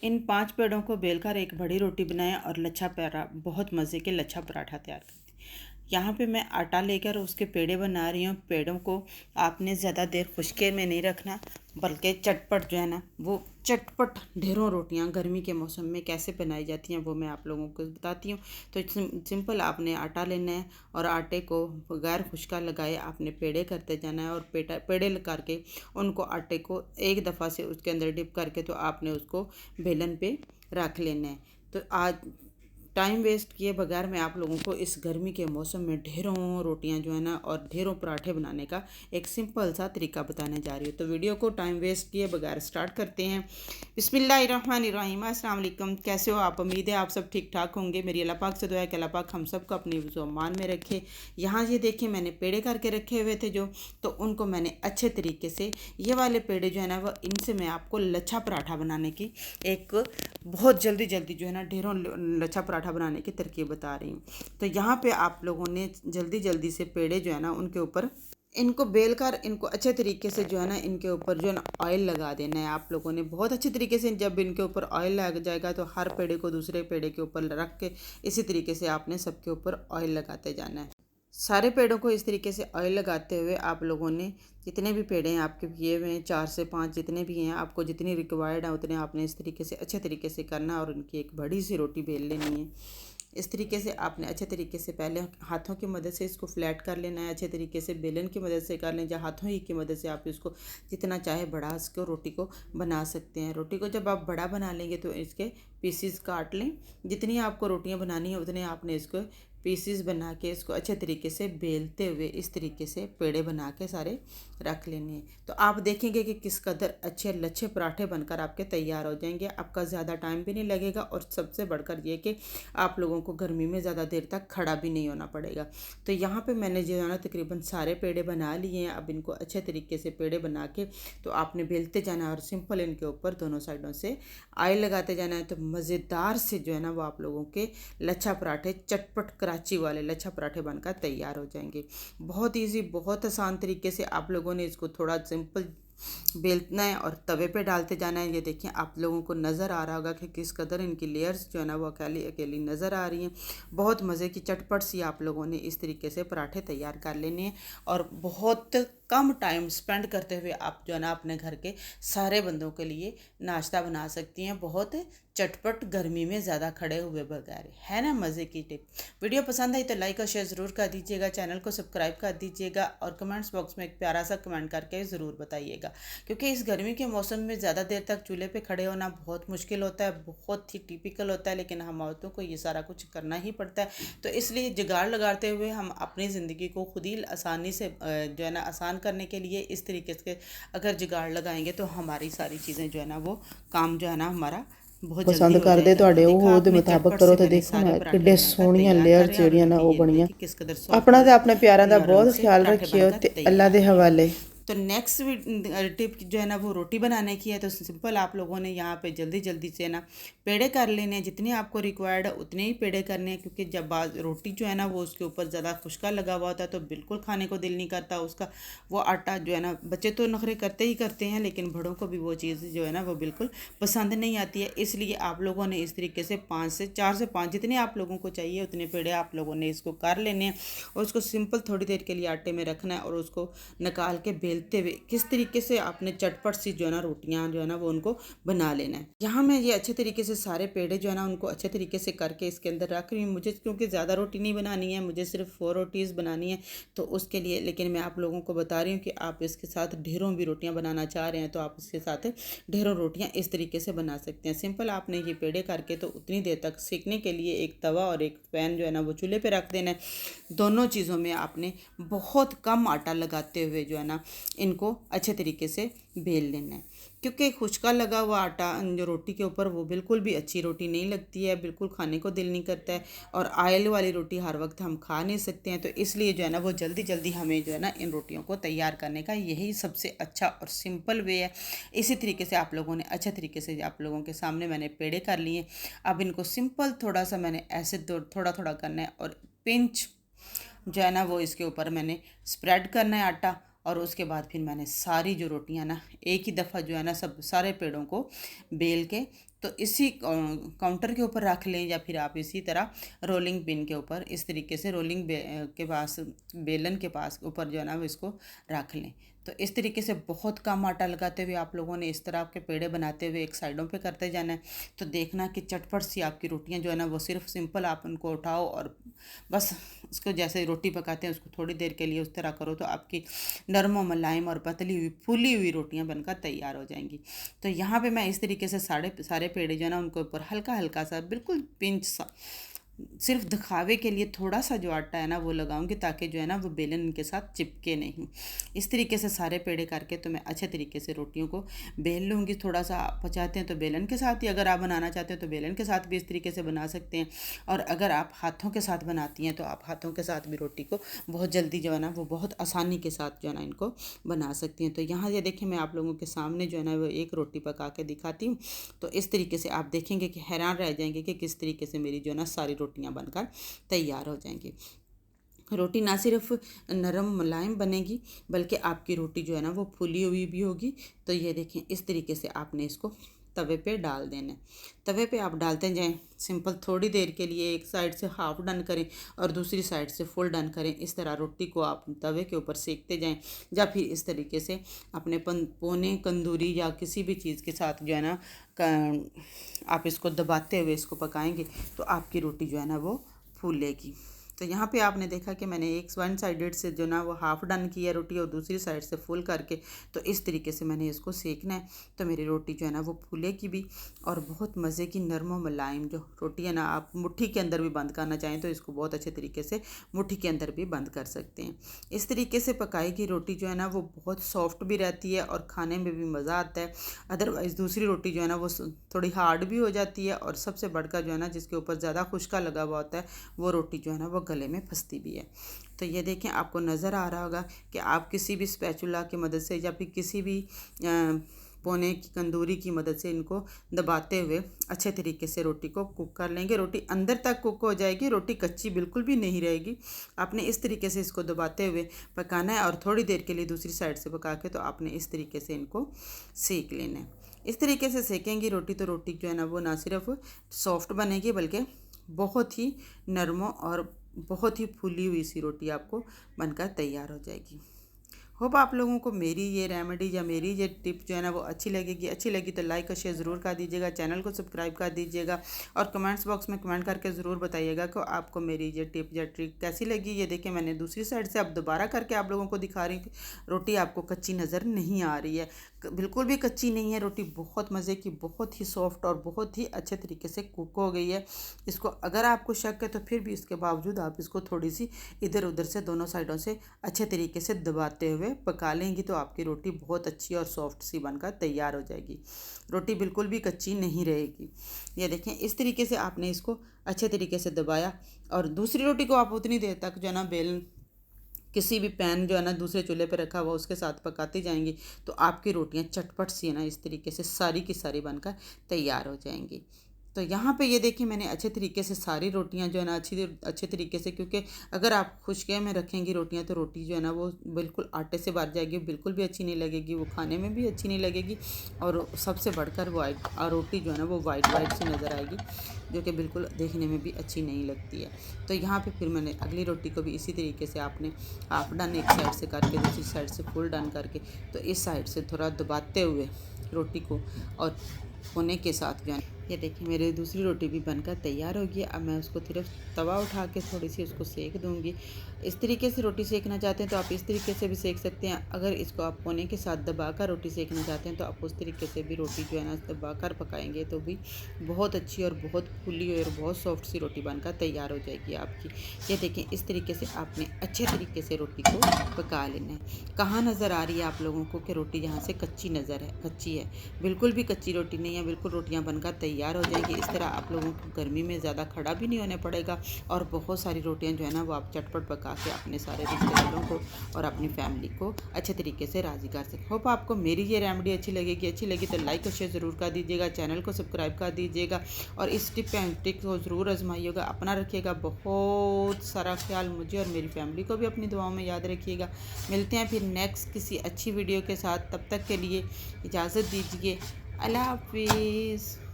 इन 5 पेड़ों को बेलकर एक बड़ी रोटी बनाएं और लच्छा परा बहुत मज़े के लच्छा पराठा तैयार करें। यहाँ पे मैं आटा लेकर उसके पेड़े बना रही हूँ। पेड़ों को आपने ज़्यादा देर खुश्के में नहीं रखना, बल्कि चटपट जो है ना वो चटपट ढेरों रोटियाँ गर्मी के मौसम में कैसे बनाई जाती हैं वो मैं आप लोगों को बताती हूँ। तो सिंपल आपने आटा लेना है और आटे को बगैर खुश्का लगाए आपने पेड़े करते जाना है और पेड़े करके उनको आटे को एक दफ़ा से उसके अंदर डिप करके तो आपने उसको बेलन पे रख लेना है। तो आज टाइम वेस्ट किए बगैर मैं आप लोगों को इस गर्मी के मौसम में ढेरों रोटियां जो है ना और ढेरों पराठे बनाने का एक सिंपल सा तरीका बताने जा रही हूँ। तो वीडियो को टाइम वेस्ट किए बगैर स्टार्ट करते हैं। बिस्मिल्लाहिर्रहमानिर्रहीम। अस्सलाम वालेकुम। कैसे हो आप? उम्मीद है आप सब ठीक ठाक होंगे। मेरी अल्लाह पाक से दुआ है कि अल्लाह पाक हम सबको अपनी मान में रखे। यहाँ ये देखिए मैंने पेड़े करके रखे हुए थे जो, तो उनको मैंने अच्छे तरीके से ये वाले पेड़े जो है ना वो इनसे मैं आपको लच्छा पराठा बनाने की एक बहुत जल्दी जल्दी जो है ना ढेरों लच्छा पराठा बनाने की तरकीब बता रही हूँ। तो यहाँ पे आप लोगों ने जल्दी जल्दी से पेड़े जो है ना उनके ऊपर इनको बेल कर इनको अच्छे तरीके से जो है ना इनके ऊपर जो है ना ऑयल लगा देना है आप लोगों ने बहुत अच्छे तरीके से। जब इनके ऊपर ऑयल लग जाएगा तो हर पेड़े को दूसरे पेड़े के ऊपर रख के इसी तरीके से आपने सबके ऊपर ऑयल लगाते जाना है। सारे पेड़ों को इस तरीके से ऑयल लगाते हुए आप लोगों ने जितने भी पेड़ हैं आपके किए हुए हैं 4 से 5 जितने भी हैं आपको जितनी रिक्वायर्ड है उतने आपने इस तरीके से अच्छे तरीके से करना और उनकी एक बड़ी सी रोटी बेल लेनी है। इस तरीके से आपने अच्छे तरीके से पहले हाथों की मदद से इसको फ्लैट कर लेना है। अच्छे तरीके से बेलन की मदद से कर लें या हाथों ही की मदद से आप इसको जितना चाहे बड़ा इसको रोटी को बना सकते हैं। रोटी को जब आप बड़ा बना लेंगे तो इसके पीसीस काट लें। जितनी आपको रोटियां बनानी है उतने आपने इसको पीसीस बना के इसको अच्छे तरीके से बेलते हुए इस तरीके से पेड़े बना के सारे रख लेने हैं। तो आप देखेंगे कि किस कदर अच्छे लच्छे पराठे बनकर आपके तैयार हो जाएंगे। आपका ज़्यादा टाइम भी नहीं लगेगा और सबसे बढ़कर ये कि आप लोगों को गर्मी में ज़्यादा देर तक खड़ा भी नहीं होना पड़ेगा। तो यहाँ पे मैंने जो है ना तकरीबन सारे पेड़े बना लिए हैं। अब इनको अच्छे तरीके से पेड़े बना के तो आपने बेलते जाना है और सिंपल इनके ऊपर दोनों साइडों से ऑयल लगाते जाना है। तो मज़ेदार से जो है ना वो आप लोगों के लच्छा पराठे चटपट कराची वाले लच्छा पराठे बनकर तैयार हो जाएंगे। बहुत ईजी बहुत आसान तरीके से आप लोगों ने इसको थोड़ा सिंपल बेलना है और तवे पे डालते जाना है। ये देखिए आप लोगों को नज़र आ रहा होगा कि किस कदर इनकी लेयर्स जो है ना वो अकेली अकेली नज़र आ रही हैं। बहुत मज़े की चटपट सी आप लोगों ने इस तरीके से पराठे तैयार कर लेने हैं और बहुत कम टाइम स्पेंड करते हुए आप जो है ना अपने घर के सारे बंदों के लिए नाश्ता बना सकती हैं। बहुत चटपट गर्मी में ज़्यादा खड़े हुए बगैर, है ना मज़े की टिप। वीडियो पसंद आई तो लाइक और शेयर ज़रूर कर दीजिएगा। चैनल को सब्सक्राइब कर दीजिएगा और कमेंट्स बॉक्स में एक प्यारा सा कमेंट करके ज़रूर बताइएगा। क्योंकि इस गर्मी के मौसम में ज़्यादा देर तक चूल्हे पे खड़े होना बहुत मुश्किल होता है, बहुत ही टिपिकल होता है, लेकिन हम औरतों को ये सारा कुछ करना ही पड़ता है। तो इसलिए जुगाड़ लगाते हुए हम अपनी ज़िंदगी को खुद ही आसानी से जो है ना आसान करने के लिए इस तरीके से अगर जुगाड़ लगाएंगे तो हमारी सारी चीज़ें जो है ना वो काम जो है ना हमारा बहुत जल्दी पसंद हो करते जाएगा। तो ਤੁਹਾਡੇ देखा ਉਹ ਉਹਦੇ आपने ਮੁਤਾਬਕ चटपट ਕਰੋ से ਤੇ मैंने ਦੇਖੋ सारे ना पराठे ਕਿੱਡੇ बनाकर ਸੋਹਣੀਆਂ तैयार ਲੇਅਰ करे और ਜਿਹੜੀਆਂ ਨਾ उनकी ਉਹ ये ਬਣੀਆਂ। देखिए किस कदर सॉफ्ट ਆਪਣਾ और ਤੇ ਆਪਣੇ ਪਿਆਰਿਆਂ ਦਾ नरम ਬਹੁਤ से ਖਿਆਲ पराठे ਰੱਖਿਓ बनकर ਤੇ ਅੱਲਾ तैयार ਦੇ है। हवाले। तो नेक्स्ट टिप जो है ना वो रोटी बनाने की है। तो सिंपल आप लोगों ने यहाँ पे जल्दी जल्दी से ना पेड़े कर लेने हैं। जितने आपको रिक्वायर्ड है उतने ही पेड़े करने हैं, क्योंकि जब रोटी जो है ना वो उसके ऊपर ज़्यादा खुश्का लगा हुआ होता है तो बिल्कुल खाने को दिल नहीं करता उसका। वो आटा जो है ना बच्चे तो नखरे करते ही करते हैं, लेकिन बड़ों को भी वो चीज़ जो है ना वो बिल्कुल पसंद नहीं आती है। इसलिए आप लोगों ने इस तरीके से 4 से 5 जितने आप लोगों को चाहिए उतने पेड़े आप लोगों ने इसको कर लेने हैं और उसको सिंपल थोड़ी देर के लिए आटे में रखना है और उसको निकाल के बेलते हुए किस तरीके से आपने चटपट सी जो है ना रोटियां जो है ना वो उनको बना लेना है। यहाँ मैं ये अच्छे तरीके से सारे पेड़े जो है ना उनको अच्छे तरीके से करके इसके अंदर रख रही हूँ। मुझे क्योंकि ज़्यादा रोटी नहीं बनानी है, मुझे सिर्फ 4 रोटीज़ बनानी है तो उसके लिए, लेकिन मैं आप लोगों को बता रही हूँ कि आप इसके साथ ढेरों भी रोटियाँ बनाना चाह रहे हैं तो आप इसके साथ ढेरों रोटियाँ इस तरीके से बना सकते हैं। सिंपल आपने ये पेड़े करके तो उतनी देर तक सेकने के लिए एक तवा और एक पैन जो है ना वो चूल्हे पे रख देना है। दोनों चीज़ों में आपने बहुत कम आटा लगाते हुए जो है ना इनको अच्छे तरीके से बेल लेना है, क्योंकि खुश्का लगा हुआ आटा जो रोटी के ऊपर वो बिल्कुल भी अच्छी रोटी नहीं लगती है, बिल्कुल खाने को दिल नहीं करता है और ऑयल वाली रोटी हर वक्त हम खा नहीं सकते हैं। तो इसलिए जो है ना वो जल्दी जल्दी हमें जो है ना इन रोटियों को तैयार करने का यही सबसे अच्छा और सिंपल वे है। इसी तरीके से आप लोगों ने अच्छे तरीके से आप लोगों के सामने मैंने पेड़े कर लिए। अब इनको सिंपल थोड़ा सा मैंने ऐसे थोड़ा थोड़ा करना है और पिंच जो है ना वो इसके ऊपर मैंने स्प्रेड करना है आटा और उसके बाद फिर मैंने सारी जो रोटियां ना एक ही दफ़ा जो है ना सब सारे पेड़ों को बेल के तो इसी काउंटर के ऊपर रख लें, या फिर आप इसी तरह रोलिंग पिन के ऊपर इस तरीके से रोलिंग के पास, बेलन के पास ऊपर जो है ना वो इसको रख लें। तो इस तरीके से बहुत कम आटा लगाते हुए आप लोगों ने इस तरह आपके पेड़े बनाते हुए एक साइडों पे करते जाना है। तो देखना कि चटपट सी आपकी रोटियां जो है ना वो सिर्फ सिंपल आप उनको उठाओ और बस उसको जैसे रोटी पकाते हैं उसको थोड़ी देर के लिए उस तरह करो, तो आपकी नरम और मुलायम और पतली हुई फूली हुई रोटियां बनकर तैयार हो जाएंगी। तो यहाँ पे मैं इस तरीके से सारे पेड़े जो है ना उनके ऊपर हल्का हल्का सा बिल्कुल पिंच सा सिर्फ दिखावे के लिए थोड़ा सा जो आटा है ना वो लगाऊंगी, ताकि जो है ना वो बेलन के साथ चिपके नहीं। इस तरीके से सारे पेड़े करके तो मैं अच्छे तरीके से रोटियों को बेल लूँगी। थोड़ा सा आप चाहते हैं तो बेलन के साथ ही अगर आप बनाना चाहते हैं तो बेलन के साथ भी इस तरीके से बना सकते हैं, और अगर आप हाथों के साथ बनाती हैं तो आप हाथों के साथ भी रोटी को बहुत जल्दी जो है ना वो बहुत आसानी के साथ जो है ना इनको बना सकती हैं। तो यहाँ ये देखिए मैं आप लोगों के सामने जो है ना वो एक रोटी पका के दिखाती हूँ। तो इस तरीके से आप देखेंगे कि हैरान रह जाएंगे कि किस तरीके से मेरी जो है ना सारी रोटियां बनकर तैयार हो जाएंगी। रोटी ना सिर्फ नरम मुलायम बनेगी बल्कि आपकी रोटी जो है ना वो फूली हुई भी होगी। तो ये देखें इस तरीके से आपने इसको तवे पे डाल देना है। तवे पे आप डालते जाएं सिंपल, थोड़ी देर के लिए एक साइड से हाफ डन करें और दूसरी साइड से फुल डन करें। इस तरह रोटी को आप तवे के ऊपर सेकते जाएं, या फिर इस तरीके से अपने पोने कंदूरी या किसी भी चीज़ के साथ जो है ना आप इसको दबाते हुए इसको पकाएंगे तो आपकी रोटी जो है ना वो फूलेगी। तो यहाँ पे आपने देखा कि मैंने एक वन साइडेड से जो ना वो हाफ़ डन किया रोटी और दूसरी साइड से फुल करके, तो इस तरीके से मैंने इसको सेकना है। तो मेरी रोटी जो है ना वो फूलेगी भी और बहुत मज़े की नरम और मुलायम जो रोटी है ना, आप मुट्ठी के अंदर भी बंद करना चाहें तो इसको बहुत अच्छे तरीके से मुट्ठी के अंदर भी बंद कर सकते हैं। इस तरीके से पकाई गई रोटी जो है ना वो बहुत सॉफ्ट भी रहती है और खाने में भी मज़ा आता है। अदरवाइज़ दूसरी रोटी जो है ना वो थोड़ी हार्ड भी हो जाती है, और सबसे बढ़कर जो है ना जिसके ऊपर ज़्यादा खुश्का लगा हुआ होता है वो रोटी जो है ना वो गले में फंसती भी है। तो ये देखें आपको नज़र आ रहा होगा कि आप किसी भी स्पैचुला की मदद से या फिर किसी भी पोने की कंदूरी की मदद से इनको दबाते हुए अच्छे तरीके से रोटी को कुक कर लेंगे। रोटी अंदर तक कुक हो जाएगी, रोटी कच्ची बिल्कुल भी नहीं रहेगी। आपने इस तरीके से इसको दबाते हुए पकाना है और थोड़ी देर के लिए दूसरी साइड से पका के तो आपने इस तरीके से इनको सेक लेना है। इस तरीके से सेकेंगी रोटी तो रोटी जो है ना वो ना सिर्फ सॉफ्ट बनेगी बल्कि बहुत ही नरम और बहुत ही फूली हुई सी रोटी आपको बनकर तैयार हो जाएगी। होप आप लोगों को मेरी ये रेमेडी या मेरी ये टिप जो है ना वो अच्छी लगेगी। अच्छी लगी तो लाइक और शेयर ज़रूर कर दीजिएगा, चैनल को सब्सक्राइब कर दीजिएगा और कमेंट्स बॉक्स में कमेंट करके ज़रूर बताइएगा कि आपको मेरी ये टिप या ट्रिक कैसी लगी। ये देखिए मैंने दूसरी साइड से अब दोबारा करके आप लोगों को दिखा रही थी। रोटी आपको कच्ची नज़र नहीं आ रही है, बिल्कुल भी कच्ची नहीं है रोटी, बहुत मज़े की, बहुत ही सॉफ्ट और बहुत ही अच्छे तरीके से कुक हो गई है। इसको अगर आपको शक है तो फिर भी इसके बावजूद आप इसको थोड़ी सी इधर उधर से दोनों साइडों से अच्छे तरीके से दबाते हुए पका लेंगी तो आपकी रोटी बहुत अच्छी और सॉफ्ट सी बनकर तैयार हो जाएगी। रोटी बिल्कुल भी कच्ची नहीं रहेगी। ये देखें इस तरीके से आपने इसको अच्छे तरीके से दबाया और दूसरी रोटी को आप उतनी देर तक जो है ना बेलन किसी भी पैन जो है ना दूसरे चूल्हे पर रखा हुआ उसके साथ पकाती जाएंगी तो आपकी रोटियां चटपट सी है ना इस तरीके से सारी की सारी बनकर तैयार हो जाएंगी। तो यहाँ पे ये देखिए मैंने अच्छे तरीके से सारी रोटियां जो है ना अच्छे तरीके से, क्योंकि अगर आप खुश्के में रखेंगी रोटियां तो रोटी जो है ना वो बिल्कुल आटे से भर जाएगी, बिल्कुल भी अच्छी नहीं लगेगी, वो खाने में भी अच्छी नहीं लगेगी और सबसे बढ़कर वाइट रोटी जो है ना वो वाइट सी नज़र आएगी, जो कि बिल्कुल देखने में भी अच्छी नहीं लगती है। तो यहाँ पर फिर मैंने अगली रोटी को भी इसी तरीके से आपने हाफ डन एक साइड से करके दूसरी साइड से फुल डन करके तो इस साइड से थोड़ा दबाते हुए रोटी को और होने के साथ जो है ये देखिए मेरी दूसरी रोटी भी बनकर तैयार होगी। अब मैं उसको सिर्फ तवा उठा के थोड़ी सी उसको सेक दूंगी। इस तरीके से रोटी सेकना चाहते हैं तो आप इस तरीके से भी सेक सकते हैं। अगर इसको आप कोने के साथ दबाकर रोटी सेकना चाहते हैं तो आप उस तरीके से भी रोटी जो है ना दबाकर पकाएंगे तो भी बहुत अच्छी और बहुत फुली और बहुत सॉफ्ट सी रोटी बनकर तैयार हो जाएगी आपकी। ये देखें इस तरीके से आपने अच्छे तरीके से रोटी को पका लेना है। कहाँ नज़र आ रही है आप लोगों को कि रोटी यहाँ से कच्ची है? बिल्कुल भी कच्ची रोटी नहीं है, बिल्कुल रोटियाँ बनकर तैयार हो जाएंगी। इस तरह आप लोगों को गर्मी में ज़्यादा खड़ा भी नहीं होने पड़ेगा और बहुत सारी रोटियां जो है ना वो आप चटपट पका के अपने सारे रिश्तेदारों को और अपनी फैमिली को अच्छे तरीके से राज़ी कर सकते। होप आपको मेरी ये रेमेडी अच्छी लगी तो लाइक और शेयर ज़रूर कर दीजिएगा, चैनल को सब्सक्राइब कर दीजिएगा और इस टिप एंड ट्रिक को ज़रूर आजमाइएगा। अपना रखिएगा बहुत सारा ख्याल, मुझे और मेरी फैमिली को भी अपनी दुआओं में याद रखिएगा। मिलते हैं फिर नेक्स्ट किसी अच्छी वीडियो के साथ, तब तक के लिए इजाज़त दीजिए। अल्लाह हाफिज़।